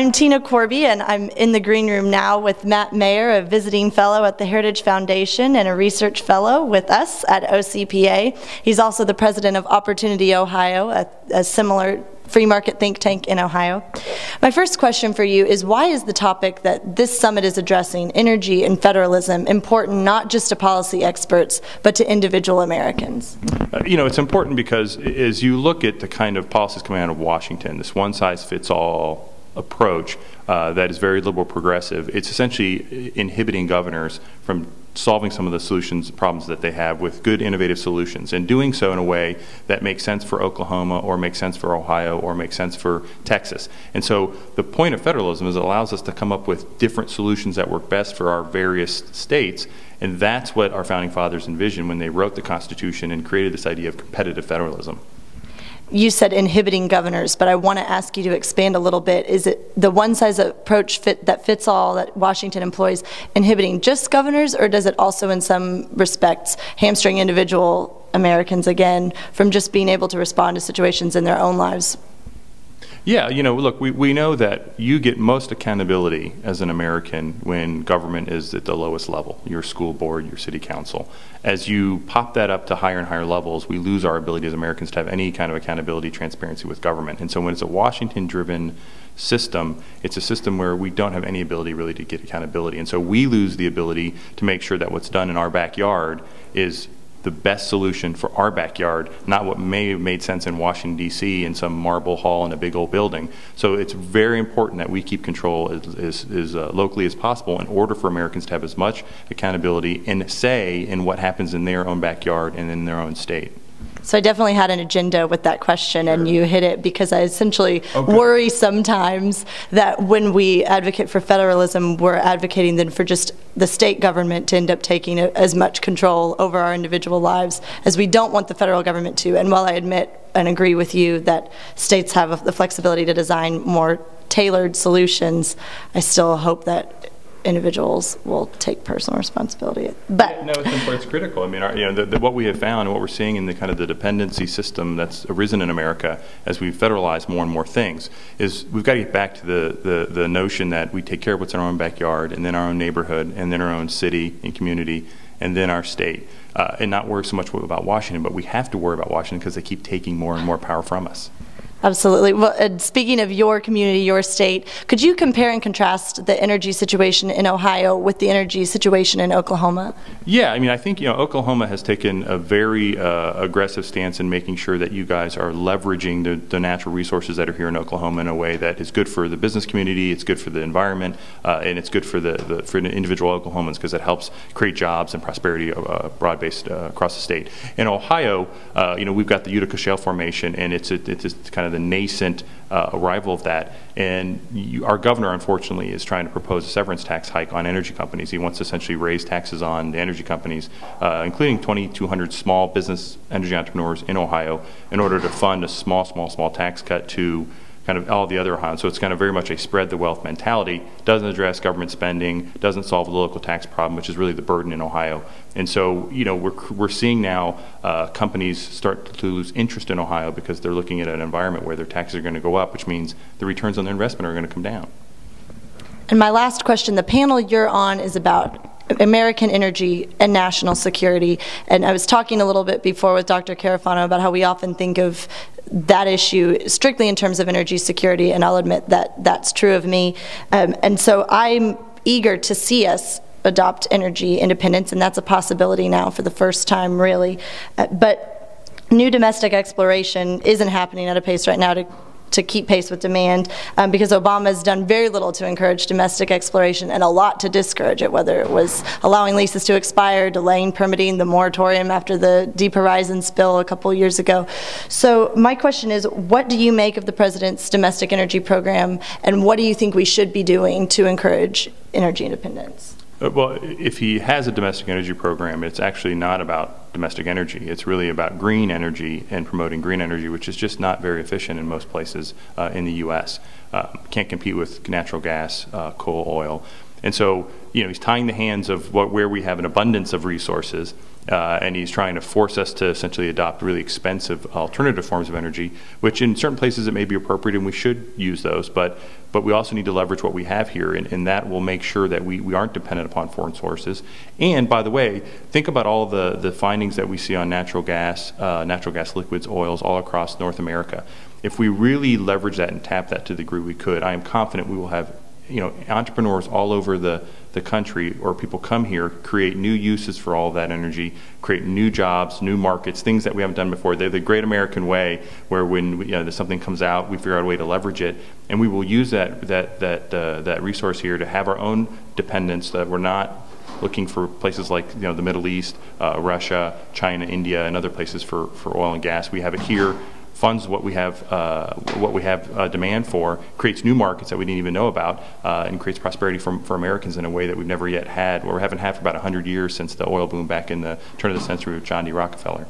I'm Tina Korbe, and I'm in the green room now with Matt Mayer, a visiting fellow at the Heritage Foundation and a research fellow with us at OCPA. He's also the president of Opportunity Ohio, a similar free market think tank in Ohio. My first question for you is, why is the topic that this summit is addressing, energy and federalism, important not just to policy experts, but to individual Americans? You know, it's important because as you look at the kind of policies coming out of Washington, this one-size-fits-all approach that is very liberal progressive, it's essentially inhibiting governors from solving some of the problems that they have with good innovative solutions, and doing so in a way that makes sense for Oklahoma or makes sense for Ohio or makes sense for Texas. And so the point of federalism is it allows us to come up with different solutions that work best for our various states, and that's what our founding fathers envisioned when they wrote the Constitution and created this idea of competitive federalism. You said inhibiting governors, but I want to ask you to expand a little bit. Is it the one-size approach that fits all that Washington employs inhibiting just governors, or does it also in some respects hamstring individual Americans, again, from just being able to respond to situations in their own lives? Yeah, you know, look, we know that you get most accountability as an American when government is at the lowest level, your school board, your city council. As you pop that up to higher and higher levels, we lose our ability as Americans to have any kind of accountability, transparency with government. And so when it's a Washington-driven system, it's a system where we don't have any ability really to get accountability. And so we lose the ability to make sure that what's done in our backyard is the best solution for our backyard, not what may have made sense in Washington, D.C. in some marble hall in a big old building. So it's very important that we keep control as locally as possible in order for Americans to have as much accountability and say in what happens in their own backyard and in their own state. So I definitely had an agenda with that question, and you hit it, because I essentially worry sometimes that when we advocate for federalism, we're advocating then for just the state government to end up taking as much control over our individual lives as we don't want the federal government to. And while I admit and agree with you that states have the flexibility to design more tailored solutions, I still hope that individuals will take personal responsibility. But yeah, no, it's important. It's critical. I mean, what we have found and what we're seeing in the kind of the dependency system that's arisen in America as we federalize more and more things is we've got to get back to the notion that we take care of what's in our own backyard, and then our own neighborhood, and then our own city and community, and then our state, and not worry so much about Washington. But we have to worry about Washington because they keep taking more and more power from us. Absolutely. Well, speaking of your community, your state, could you compare and contrast the energy situation in Ohio with the energy situation in Oklahoma? Yeah, I mean, I think, you know, Oklahoma has taken a very aggressive stance in making sure that you guys are leveraging the natural resources that are here in Oklahoma in a way that is good for the business community, it's good for the environment, and it's good for the individual Oklahomans, because it helps create jobs and prosperity broad-based across the state. In Ohio, you know, we've got the Utica Shale Formation, and it's kind of the nascent arrival of that, and our governor, unfortunately, is trying to propose a severance tax hike on energy companies. He wants to essentially raise taxes on the energy companies, including 2,200 small business energy entrepreneurs in Ohio, in order to fund a small tax cut to kind of all the other Ohioans. So it's kind of very much a spread the wealth mentality, doesn't address government spending, doesn't solve the local tax problem, which is really the burden in Ohio. And so, you know, we're seeing now companies start to lose interest in Ohio because they're looking at an environment where their taxes are going to go up, which means the returns on their investment are going to come down. And my last question, the panel you're on is about American energy and national security. And I was talking a little bit before with Dr. Carafano about how we often think of that issue strictly in terms of energy security, and I'll admit that that's true of me. And so I'm eager to see us adopt energy independence, and that's a possibility now for the first time, really. But new domestic exploration isn't happening at a pace right now to keep pace with demand, because Obama has done very little to encourage domestic exploration and a lot to discourage it, whether it was allowing leases to expire, delaying permitting, the moratorium after the Deep Horizon spill a couple years ago. So my question is, what do you make of the president's domestic energy program, and what do you think we should be doing to encourage energy independence? Well, if he has a domestic energy program, it's actually not about domestic energy. It's really about green energy and promoting green energy, which is just not very efficient in most places in the U.S. Can't compete with natural gas, coal, oil. And so, you know, he's tying the hands of where we have an abundance of resources and he's trying to force us to essentially adopt really expensive alternative forms of energy, which in certain places it may be appropriate and we should use those, but we also need to leverage what we have here, and that will make sure that we aren't dependent upon foreign sources. And by the way, think about all the findings that we see on natural gas liquids, oils all across North America. If we really leverage that and tap that to the degree we could, I am confident we will have entrepreneurs all over the country, or people come here, create new uses for all of that energy, create new jobs, new markets, things that we haven't done before. They're the great American way, where when something comes out, we figure out a way to leverage it, and we will use that resource here to have our own dependence, that we're not looking for places like the Middle East, Russia, China, India, and other places for oil and gas. We have it here. Funds what we have demand for, creates new markets that we didn't even know about, and creates prosperity for Americans in a way that we've never yet had, or haven't had for about 100 years since the oil boom back in the turn of the century with John D. Rockefeller.